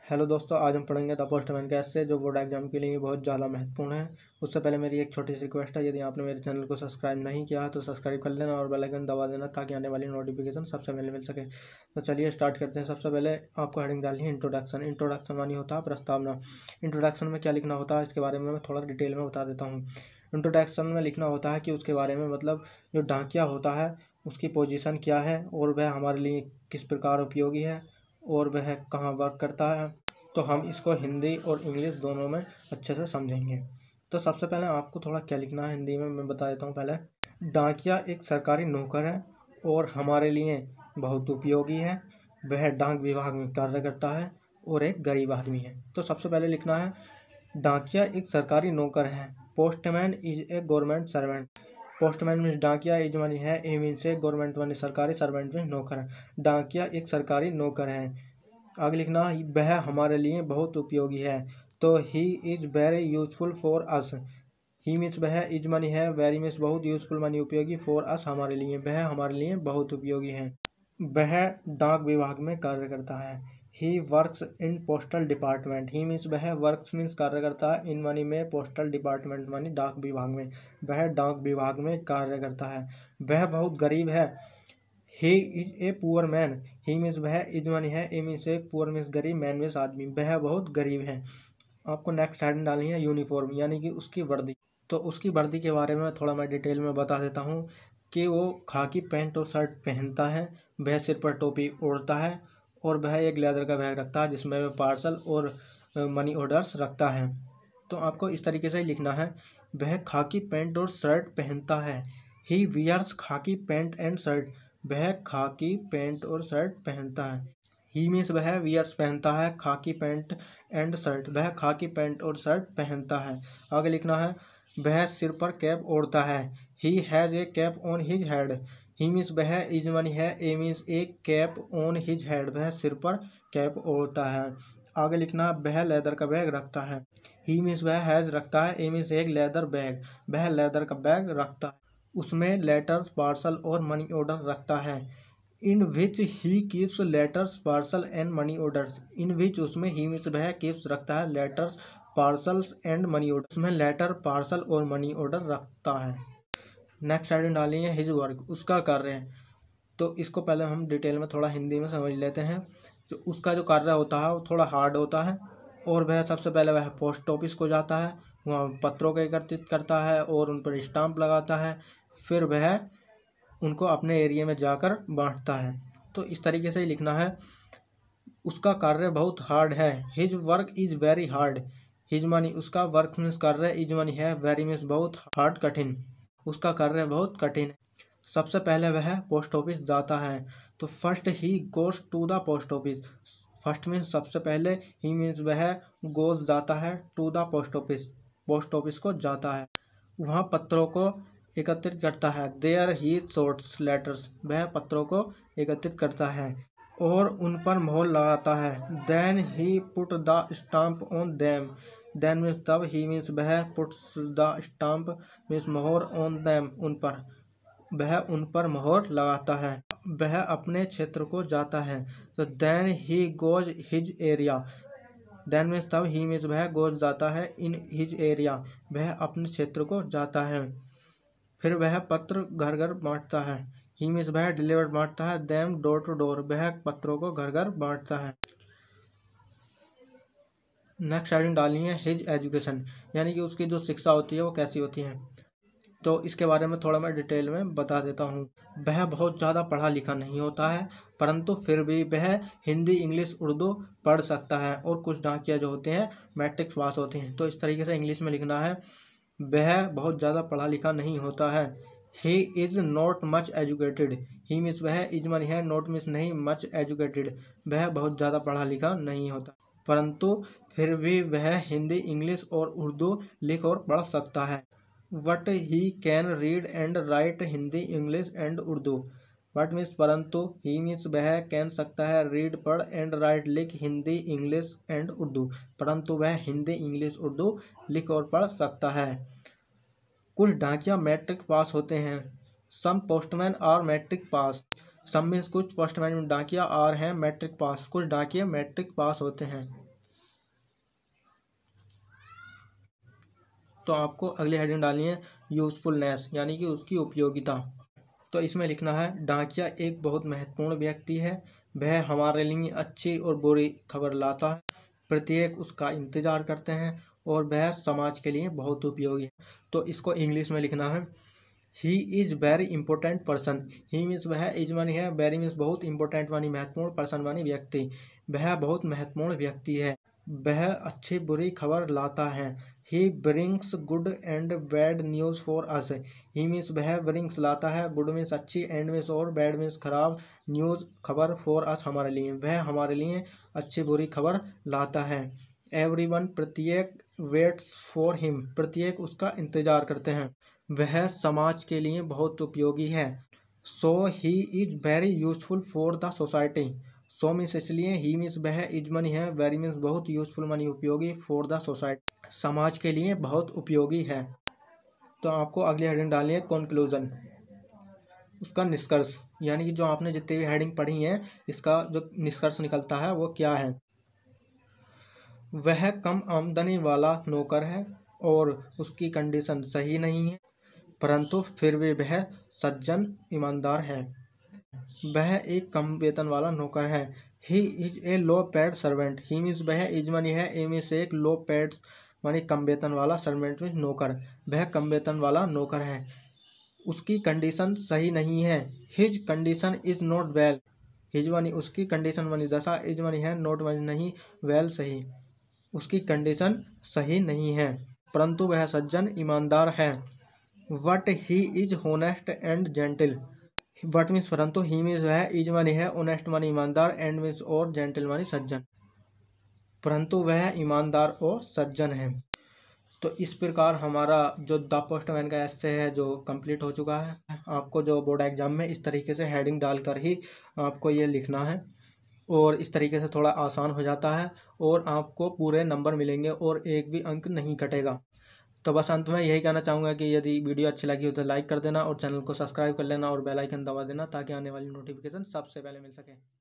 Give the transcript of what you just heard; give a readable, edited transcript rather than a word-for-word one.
Hello दोस्तों, आज हम पढ़ेंगे द पोस्टमैन कैसे, जो बोर्ड एग्जाम के लिए बहुत ज़्यादा महत्वपूर्ण है। उससे पहले मेरी एक छोटी सी रिक्वेस्ट है, यदि आपने मेरे चैनल को सब्सक्राइब नहीं किया है तो सब्सक्राइब कर लेना और बेल आइकन दबा देना ताकि आने वाली नोटिफिकेशन सबसे पहले मिल सके। तो चलिए स्टार्ट करते हैं। सबसे पहले आपको हेडिंग डालनी है इंट्रोडक्शन। इंट्रोडक्शन मानी होता है प्रस्तावना। इंट्रोडक्शन में क्या लिखना होता है इसके बारे में मैं थोड़ा डिटेल में बता देता हूँ। इंट्रोडक्शन में लिखना होता है कि उसके बारे में, मतलब जो डाकिया होता है उसकी पोजीशन क्या है और वह हमारे लिए किस प्रकार उपयोगी है और वह कहाँ वर्क करता है। तो हम इसको हिंदी और इंग्लिश दोनों में अच्छे से समझेंगे। तो सबसे पहले आपको थोड़ा क्या लिखना है हिंदी में मैं बता देता हूँ। पहले, डाकिया एक सरकारी नौकर है और हमारे लिए बहुत उपयोगी है। वह डाक विभाग में कार्य करता है और एक गरीब आदमी है। तो सबसे पहले लिखना है डाकिया एक सरकारी नौकर है। Postman is a government servant. Postman means डाकिया, इज मनी है, a means A government money सरकारी, सर्वेंट मीन्स नौकर। डाकिया एक सरकारी नौकर है। आगे लिखना वह हमारे लिए बहुत उपयोगी है। तो he is very useful for us. He means वह, इज मनी है, वेरी मीन्स बहुत, यूजफुल मनी उपयोगी, फॉर अस हमारे लिए, वह हमारे लिए बहुत उपयोगी है। वह डाक विभाग में कार्य करता है। He works in postal department. He means वह, वर्क्स मीन्स कार्य करता है, इन मनी में, पोस्टल डिपार्टमेंट मनी डाक विभाग में, वह डाक विभाग में कार्य करता है। वह बहुत गरीब है। He is a poor man. He means वह, इज मनी है, ए मीन्स एक, पुअर मीन्स गरीब, मैन मीन्स आदमी, वह बहुत गरीब है। आपको नेक्स्ट हेडिंग डालनी है यूनिफॉर्म, यानी कि उसकी वर्दी। तो उसकी वर्दी के बारे में थोड़ा मैं डिटेल में बता देता हूँ कि वो खाकी पैंट और शर्ट पहनता है, वह सिर पर टोपी ओढ़ता है और वह एक लेदर का बैग रखता है जिसमें वह पार्सल और मनी ऑर्डर्स रखता है। तो आपको इस तरीके से ही लिखना है, वह खाकी पैंट और शर्ट पहनता है। ही वियर्स खाकी पैंट एंड शर्ट। वह खाकी पैंट और शर्ट पहनता है। ही मीन्स वह, वियर्स पहनता है, खाकी पैंट एंड शर्ट, वह खाकी पैंट और शर्ट पहनता है। आगे लिखना है वह सिर पर कैप ओढ़ता है। He has a cap on his head. He means वह, इज मनी है, a means a, cap on his head, वह सिर पर कैप ओढ़ता है। आगे लिखना वह लेदर का बैग रखता है। ही मीन्स वह हैज़ रखता है, ए मीन्स एक लेदर बैग, वह लेदर का बैग रखता है, उसमें लेटर्स, पार्सल और मनी ऑर्डर रखता है। In which he keeps letters, parcel and money orders. In which उसमें, ही मीन्स वह, कीप्स रखता है, letters, parcels and money order, उसमें लेटर, पार्सल और मनी ऑर्डर रखता है। नेक्स्ट हेडिंग डाली है हिज वर्क, उसका कार्य है। तो इसको पहले हम डिटेल में थोड़ा हिंदी में समझ लेते हैं। जो उसका जो कार्य होता है वो थोड़ा हार्ड होता है और वह सबसे पहले वह पोस्ट ऑफिस को जाता है, वहाँ पत्रों को एकत्रित करता है और उन पर स्टाम्प लगाता है, फिर वह उनको अपने एरिया में जाकर बांटता है। तो इस तरीके से ही लिखना है, उसका कार्य बहुत हार्ड है। His work is very hard. His money, उसका, वर्क मीन्स कार्य, इज मनी है, वेरी मीन्स बहुत, हार्ड कठिन, उसका कार्य बहुत कठिन है। सबसे पहले वह पोस्ट ऑफिस जाता है। तो first he goes to the post office. First means सबसे पहले, ही मीन्स वह, गोज जाता है, टू द पोस्ट ऑफिस को जाता है, वहाँ पत्रों को एकत्रित करता है। देयर ही सॉर्ट्स लेटर्स, वह पत्रों को एकत्रित करता है और उन पर मोहर लगाता है। Then he put the stamp on them. Then means तब, ही मीन्स वह, पुट्स द स्टाम्प मीन्स मोहर, ऑन देम उन पर, वह उन पर मोहर लगाता है। वह अपने क्षेत्र को जाता है। तो then he goes his area. Then means तब, ही मीन्स वह, गोज जाता है, इन हिज एरिया, वह अपने क्षेत्र को जाता है। फिर वह पत्र घर घर बांटता है। ही मीन्स वह, डिलीवर्ड बांटता है, देम डोर टू डोर, वह पत्रों को घर घर बांटता है। नेक्स्ट हेडिंग डालनी है हिज एजुकेशन, यानी कि उसकी जो शिक्षा होती है वो कैसी होती है। तो इसके बारे में थोड़ा मैं डिटेल में बता देता हूँ। वह बहुत ज़्यादा पढ़ा लिखा नहीं होता है, परंतु फिर भी वह हिंदी, इंग्लिश, उर्दू पढ़ सकता है और कुछ डाकिया जो होते हैं मैट्रिक पास होते हैं। तो इस तरीके से इंग्लिश में लिखना है, वह बहुत ज़्यादा पढ़ा लिखा नहीं होता है। He is not much educated. He means वह, इज मनी है, नॉट मीन्स नहीं, मच एजुकेटेड, वह बहुत ज़्यादा पढ़ा लिखा नहीं होता, परंतु फिर भी वह हिंदी, इंग्लिश और उर्दू लिख और पढ़ सकता है। What he can read and right Hindi, English and Urdu. What means परंतु, ही मीन्स वह कैन सकता है, रीड पढ़, एंड राइट लिख, हिंदी, इंग्लिश एंड उर्दू, परंतु वह हिंदी, इंग्लिश, उर्दू लिख और पढ़ सकता है। कुछ डाकिया मैट्रिक पास होते हैं। Some postman are matric pass. Some means कुछ, पोस्टमैन डाकिया, आर हैं मैट्रिक पास, कुछ डाकिया मैट्रिक पास होते हैं। तो आपको अगली हेडिंग डालनी है यूज़फुलनेस, यानी कि उसकी उपयोगिता। तो इसमें लिखना है डाकिया एक बहुत महत्वपूर्ण व्यक्ति है, वह हमारे लिए अच्छी और बुरी खबर लाता है, प्रत्येक उसका इंतज़ार करते हैं और वह समाज के लिए बहुत उपयोगी है। तो इसको इंग्लिश में लिखना है ही is very important person. He means वह, इज मानी है, वेरी मीन्स बहुत, इंपॉर्टेंट मानी महत्वपूर्ण, पर्सन मानी व्यक्ति, वह बहुत महत्वपूर्ण व्यक्ति है, वह अच्छी बुरी खबर लाता है। He brings good and bad news for us. He means वह ब्रिंग्स लाता है, गुड मीन्स अच्छी, एंड मीन्स और, बैड मीन्स खराब, न्यूज़ खबर, फॉर अस हमारे लिए, वह हमारे लिए अच्छी बुरी खबर लाता है। एवरीवन प्रत्येक, वेट्स फॉर हिम प्रत्येक उसका इंतजार करते हैं, वह समाज के लिए बहुत उपयोगी है। So he is very useful for the society. So means इसलिए, ही मीन्स वह, इज मनी है, वेरी मीन्स बहुत, यूजफुल मनी उपयोगी, फॉर द सोसाइटी समाज के लिए बहुत उपयोगी है। तो आपको अगली हेडिंग डालनी है कंक्लूजन, उसका निष्कर्ष, यानी कि जो आपने जितनी भी हेडिंग पढ़ी है इसका जो निष्कर्ष निकलता है वो क्या है। वह कम आमदनी वाला नौकर है और उसकी कंडीशन सही नहीं है, परंतु फिर भी वह सज्जन ईमानदार है। वह एक कम वेतन वाला नौकर है। He is a low paid servant. He means वह, इज मनी है, ए मीन्स एक, लो पेड मानी कम वेतन वाला, सर्वेंट मीन्स नौकर, वह कम वेतन वाला नौकर है। उसकी कंडीशन सही नहीं है। His condition is not well. His money उसकी, कंडीशन मनी दशा, इज मनी है, नॉट मनी नहीं, वेल सही, उसकी कंडीशन सही नहीं है, परंतु वह सज्जन ईमानदार है। What he is honest and gentle. What means परंतु, ही मीन्स वह, इज मानी है, ऑनेस्ट मानी ईमानदार, एंड मीन्स और, जेंटल मानी सज्जन, परंतु वह ईमानदार और सज्जन है। तो इस प्रकार हमारा जो द पोस्टमैन का एस्से है जो कंप्लीट हो चुका है। आपको जो बोर्ड एग्जाम में इस तरीके से हेडिंग डालकर ही आपको ये लिखना है और इस तरीके से थोड़ा आसान हो जाता है और आपको पूरे नंबर मिलेंगे और एक भी अंक नहीं कटेगा। तो बस अंत में यही कहना चाहूँगा कि यदि वीडियो अच्छी लगी हो तो लाइक कर देना और चैनल को सब्सक्राइब कर लेना और बेल आइकन दबा देना ताकि आने वाली नोटिफिकेशन सबसे पहले मिल सके।